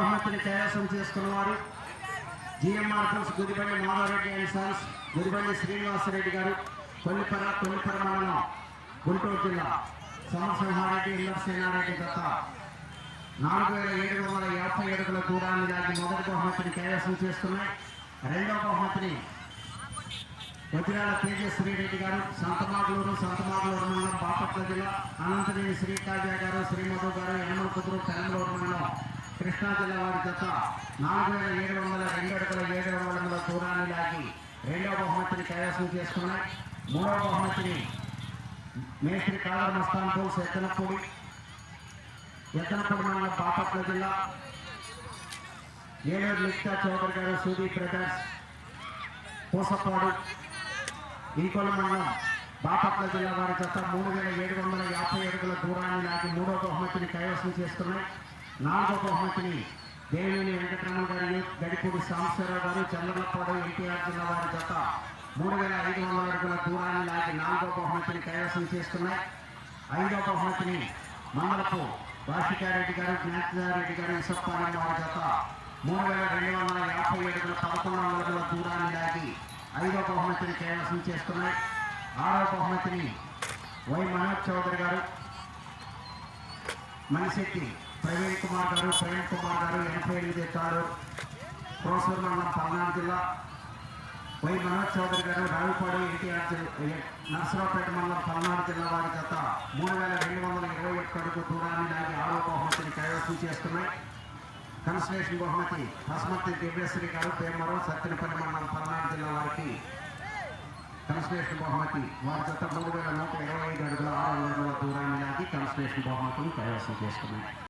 బహుమతిని కైవసం చేసుకున్నవారు GMR bulls Gudibandi Madhavareddy and sons, Gudibandi Srinivasareddy గారు, కొల్లిపర మండలం, గుంటూరు జిల్లా. సమరసింహారెడ్డి ఇంద్రసేనారెడ్డి దత్త 4750 అడుగుల దూరాన్ని లాగి మొదటి బహుమతిని కైవసం చేసుకున్నాయి. రెండవ బహుమతిని వజ్రాల తేజశ్రీరెడ్డి గారు, సంతమాగలూరు మండలం, బాపట్ల జిల్లా. అనంతనేని శ్రీకావ్య గారు, శ్రీమధు గారు, యనమల కుదురు, పెనంలూరు మండలం, కృష్ణా జిల్లా వారి జత 4702 అడుగుల 700 దూరాన్ని లాగి రెండవ బహుమతిని కైవసం చేసుకున్నాయి. మూడవ బహుమతిని మేస్త్రి కాదర్ మస్తాన్ బుల్స్ ఎత్తనపూడి మండలం, బాపట్ల జిల్లా. ఏలూరు లిఖితా చౌదరి గారు, సూదీ బ్రదర్స్, పూసపాడు, ఇంకొల మండలం, బాపట్ల జిల్లా వారి జత 3750 అడుగుల దూరాన్ని లాగి మూడవ బహుమతిని కైవసం చేసుకున్నాయి. నాలుగో బహుమతిని దేవినేని వెంకటరమణ గారు, గడిపూడి సాంబశివరావు గారు, చంద్రలపాడు, ఎన్టీఆర్ జిల్లా వారి జత 3500 అడుగుల దూరాన్ని లాగి నాలుగో బహుమతిని కైవసం చేసుకున్నాయి. ఐదో బహుమతిని మండలపు వాసికారెడ్డి గారు, జ్ఞానారెడ్డి గారు, ఇసప్పాలెం వారి జత 3250 అడుగుల 1100 అడుగుల దూరాన్ని లాగి ఐదో బహుమతిని కైవసం చేసుకున్నాయి. ఆరో బహుమతిని వై మనోజ్ చౌదరి గారు, మనిశెట్టి ప్రవీణ్ కుమార్ గారు, ప్రేమ్ కుమార్ గారు, 88 ఎత్తారు, కోసూరు మండలం, పల్నాడు జిల్లా. వై మనోజ్ చౌదరి గారు, రావిపాడు, ఎన్టీఆర్ నర్సరావుపేట మండలం, పల్నాడు జిల్లా వారి జత 3221 అడుగు దూరాన్ని లాగి ఆరో బహుమతిని కైవసం చేస్తున్నాయి. కన్సలేషన్ బహుమతి హస్మతి దివ్యశ్రీ గారు, పేమరం, సత్తెనపల్లి మండలం, పల్నాడు జిల్లా వారికి కన్సలేషన్ బహుమతి వారి జత 3125 అడుగుల 600 దూరాన్ని లాగి కన్సలేషన్ బహుమతిని కైవసం చేసుకున్నాయి.